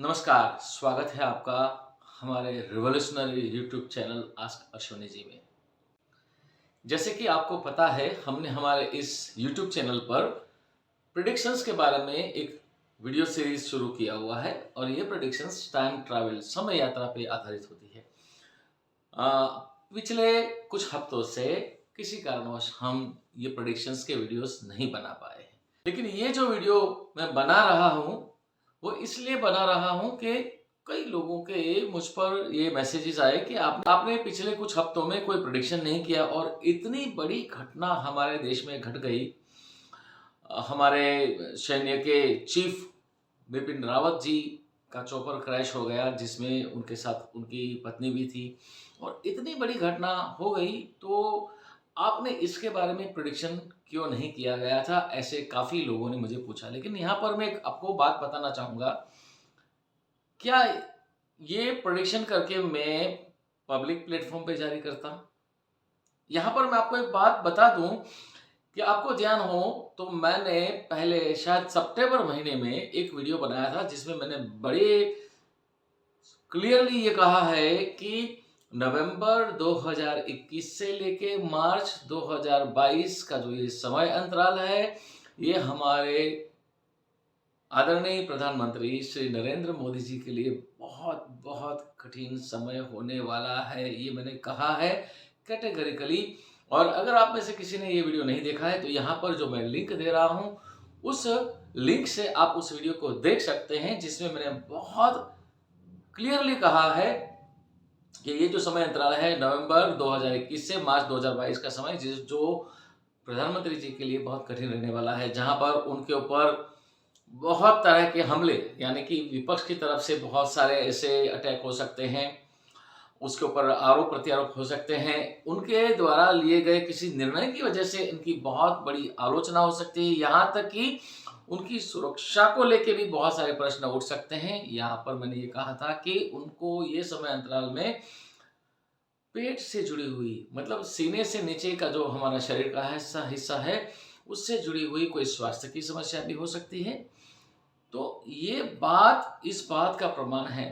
नमस्कार, स्वागत है आपका हमारे revolutionary YouTube channel ask Ashwini ji में। जैसे कि आपको पता है, हमने हमारे इस यूट्यूब चैनल पर प्रेडिक्शंस के बारे में एक वीडियो सीरीज शुरू किया हुआ है और ये प्रेडिक्शंस टाइम ट्रैवल समय यात्रा पे आधारित होती है। अ, पिछले कुछ हफ्तों से किसी कारणवश हम ये प्रेडिक्शंस के वीडियोस नहीं बना पाए हैं, लेकिन ये जो वीडियो मैं बना रहा हूँ वो इसलिए बना रहा हूँ कि कई लोगों के मुझ पर ये मैसेजेस आए कि आपने पिछले कुछ हफ्तों में कोई प्रेडिक्शन नहीं किया और इतनी बड़ी घटना हमारे देश में घट गई। हमारे सैन्य के चीफ बिपिन रावत जी का चॉपर क्रैश हो गया, जिसमें उनके साथ उनकी पत्नी भी थी और इतनी बड़ी घटना हो गई। तो आपने इसके बारे में प्रेडिक्शन क्यों नहीं किया गया था, ऐसे काफ़ी लोगों ने मुझे पूछा। लेकिन यहाँ पर मैं आपको बात बताना चाहूँगा, क्या ये प्रेडिक्शन करके मैं पब्लिक प्लेटफॉर्म पे जारी करता? यहाँ पर मैं आपको एक बात बता दूं कि आपको ध्यान हो तो मैंने पहले शायद सितंबर महीने में एक वीडियो बनाया था जिसमें मैंने बड़े क्लियरली ये कहा है कि नवंबर 2021 से लेके मार्च 2022 का जो ये समय अंतराल है, ये हमारे आदरणीय प्रधानमंत्री श्री नरेंद्र मोदी जी के लिए बहुत बहुत कठिन समय होने वाला है। ये मैंने कहा है कैटेगरिकली। और अगर आप में से किसी ने ये वीडियो नहीं देखा है तो यहाँ पर जो मैं लिंक दे रहा हूँ उस लिंक से आप उस वीडियो को देख सकते हैं, जिसमें मैंने बहुत क्लियरली कहा है कि ये जो समय अंतराल है नवंबर 2021 से मार्च 2022 का समय, जो प्रधानमंत्री जी के लिए बहुत कठिन रहने वाला है, जहां पर उनके ऊपर बहुत तरह के हमले, यानी कि विपक्ष की तरफ से बहुत सारे ऐसे अटैक हो सकते हैं, उसके ऊपर आरोप प्रत्यारोप हो सकते हैं, उनके द्वारा लिए गए किसी निर्णय की वजह से इनकी बहुत बड़ी आलोचना हो सकती है, यहाँ तक कि उनकी सुरक्षा को लेके भी बहुत सारे प्रश्न उठ सकते हैं। यहाँ पर मैंने ये कहा था कि उनको ये समय अंतराल में पेट से जुड़ी हुई, मतलब सीने से नीचे का जो हमारा शरीर का हिस्सा है उससे जुड़ी हुई कोई स्वास्थ्य की समस्या भी हो सकती है। तो ये बात इस बात का प्रमाण है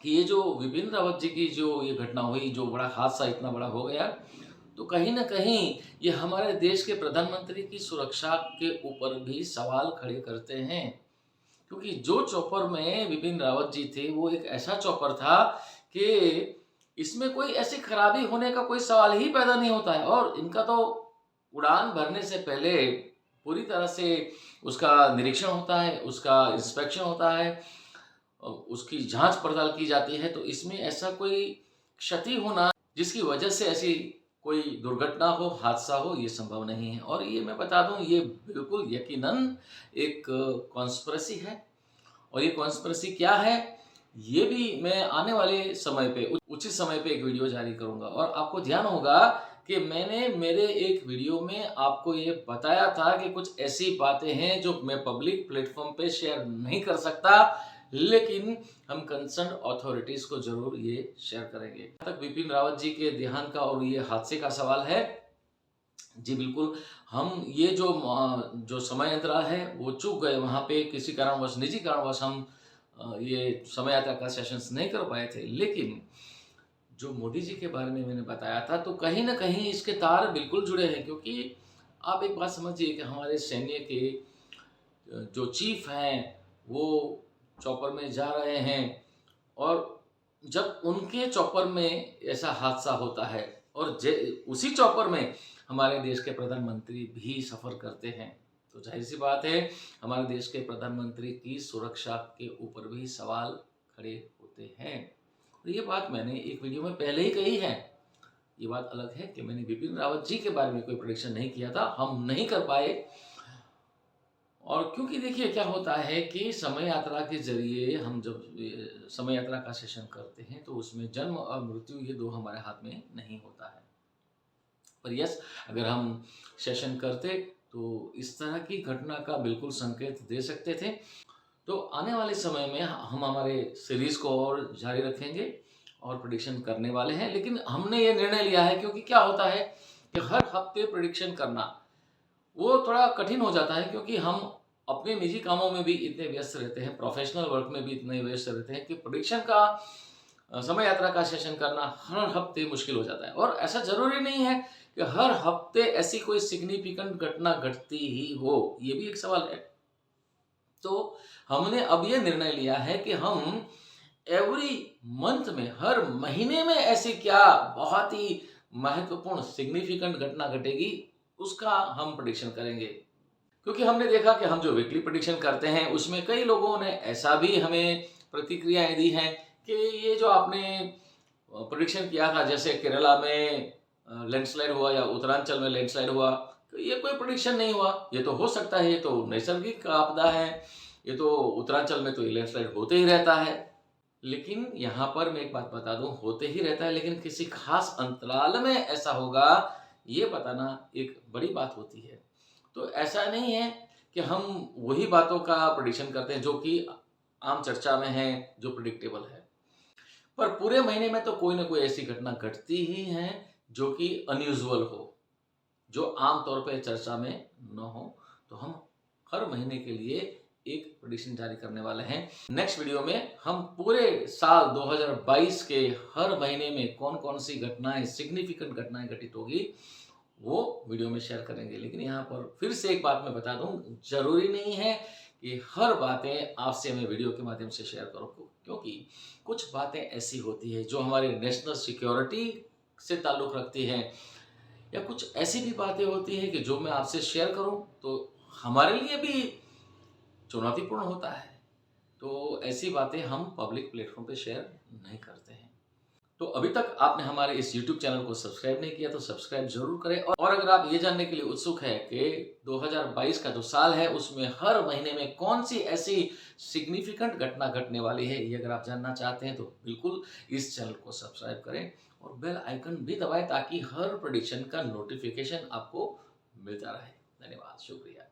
कि ये जो विपिन रावत जी की जो ये घटना हुई, जो बड़ा हादसा इतना बड़ा हो गया, तो कहीं ना कहीं ये हमारे देश के प्रधानमंत्री की सुरक्षा के ऊपर भी सवाल खड़े करते हैं। क्योंकि जो चॉपर में विपिन रावत जी थे वो एक ऐसा चॉपर था कि इसमें कोई ऐसी खराबी होने का कोई सवाल ही पैदा नहीं होता है। और इनका तो उड़ान भरने से पहले पूरी तरह से उसका निरीक्षण होता है, उसका इंस्पेक्शन होता है, उसकी जांच पड़ताल की जाती है। तो इसमें ऐसा कोई क्षति होना जिसकी वजह से ऐसी कोई दुर्घटना हो, हादसा हो, ये संभव नहीं है। और ये मैं बता दूं, ये बिल्कुल यकीनन एक कॉन्स्पिरेसी है। और ये कॉन्स्पिरेसी क्या है, ये भी मैं आने वाले समय पे उचित समय पे एक वीडियो जारी करूंगा। और आपको ध्यान होगा कि मैंने मेरे एक वीडियो में आपको ये बताया था कि कुछ ऐसी बातें हैं जो मैं पब्लिक प्लेटफॉर्म पे शेयर नहीं कर सकता, लेकिन हम कंसर्न अथॉरिटीज को जरूर ये शेयर करेंगे। जहाँ तक विपिन रावत जी के देहांत का और ये हादसे का सवाल है, जी बिल्कुल, हम ये जो समय अंतराल है वो चूक गए। वहाँ पे किसी कारणवश, निजी कारणवश हम ये समय यात्रा का सेशंस नहीं कर पाए थे। लेकिन जो मोदी जी के बारे में मैंने बताया था, तो कहीं ना कहीं इसके तार बिल्कुल जुड़े हैं। क्योंकि आप एक बात समझिए कि हमारे सैन्य के जो चीफ हैं वो चॉपर में जा रहे हैं, और जब उनके चॉपर में ऐसा हादसा होता है और उसी चॉपर में हमारे देश के प्रधानमंत्री भी सफ़र करते हैं, तो जाहिर सी बात है हमारे देश के प्रधानमंत्री की सुरक्षा के ऊपर भी सवाल खड़े होते हैं। और ये बात मैंने एक वीडियो में पहले ही कही है। ये बात अलग है कि मैंने विपिन रावत जी के बारे में कोई प्रेडिक्शन नहीं किया था, हम नहीं कर पाए। और क्योंकि देखिए क्या होता है कि समय यात्रा के जरिए हम जब समय यात्रा का सेशन करते हैं तो उसमें जन्म और मृत्यु ये दो हमारे हाथ में नहीं होता है। पर यस, अगर हम सेशन करते तो इस तरह की घटना का बिल्कुल संकेत दे सकते थे। तो आने वाले समय में हम हमारे सीरीज को और जारी रखेंगे और प्रेडिक्शन करने वाले हैं। लेकिन हमने ये निर्णय लिया है, क्योंकि क्या होता है कि हर हफ्ते प्रेडिक्शन करना वो थोड़ा कठिन हो जाता है, क्योंकि हम अपने निजी कामों में भी इतने व्यस्त रहते हैं, प्रोफेशनल वर्क में भी इतने व्यस्त रहते हैं कि प्रेडिक्शन का समय यात्रा का सेशन करना हर हफ्ते मुश्किल हो जाता है। और ऐसा ज़रूरी नहीं है कि हर हफ्ते ऐसी कोई सिग्निफिकेंट घटना घटती ही हो, ये भी एक सवाल है। तो हमने अब ये निर्णय लिया है कि हम एवरी मंथ में, हर महीने में ऐसी क्या बहुत ही महत्वपूर्ण सिग्निफिकेंट घटना घटेगी, उसका हम प्रेडिक्शन करेंगे। क्योंकि हमने देखा कि हम जो वीकली प्रेडिक्शन करते हैं उसमें कई लोगों ने ऐसा भी हमें प्रतिक्रियाएं दी हैं कि ये जो आपने प्रेडिक्शन किया था, जैसे केरला में लैंडस्लाइड हुआ या उत्तरांचल में लैंडस्लाइड हुआ, तो ये कोई प्रेडिक्शन नहीं हुआ, ये तो हो सकता है, ये तो नैसर्गिक आपदा है, ये तो उत्तरांचल में तो ये लैंडस्लाइड होते ही रहता है। लेकिन यहाँ पर मैं एक बात बता दूं, होते ही रहता है लेकिन किसी खास अंतराल में ऐसा होगा, ये बताना एक बड़ी बात होती है। तो ऐसा नहीं है कि हम वही बातों का प्रेडिक्शन करते हैं जो कि आम चर्चा में है, जो प्रिडिक्टेबल है, पर पूरे महीने में तो कोई ना कोई ऐसी घटना घटती ही है जो कि अनयूजुअल हो, जो आम तौर पे चर्चा में न हो। तो हम हर महीने के लिए एक प्रेडिक्शन जारी करने वाले हैं। नेक्स्ट वीडियो में हम पूरे साल 2022 के हर महीने में कौन कौन सी घटनाएं, सिग्निफिकेंट घटनाएं घटित होगी, वो वीडियो में शेयर करेंगे। लेकिन यहाँ पर फिर से एक बात मैं बता दूं, जरूरी नहीं है कि हर बातें आपसे मैं वीडियो के माध्यम से शेयर करूँ, क्योंकि कुछ बातें ऐसी होती है जो हमारे नेशनल सिक्योरिटी से ताल्लुक़ रखती हैं, या कुछ ऐसी भी बातें होती हैं कि जो मैं आपसे शेयर करूं तो हमारे लिए भी चुनौतीपूर्ण होता है। तो ऐसी बातें हम पब्लिक प्लेटफॉर्म पे शेयर नहीं करते हैं। तो अभी तक आपने हमारे इस YouTube चैनल को सब्सक्राइब नहीं किया तो सब्सक्राइब जरूर करें। और अगर आप ये जानने के लिए उत्सुक है कि 2022 का जो साल है उसमें हर महीने में कौन सी ऐसी सिग्निफिकेंट घटना घटने वाली है, ये अगर आप जानना चाहते हैं तो बिल्कुल इस चैनल को सब्सक्राइब करें और बेल आइकन भी दबाएं ताकि हर प्रेडिक्शन का नोटिफिकेशन आपको मिलता रहे। धन्यवाद, शुक्रिया।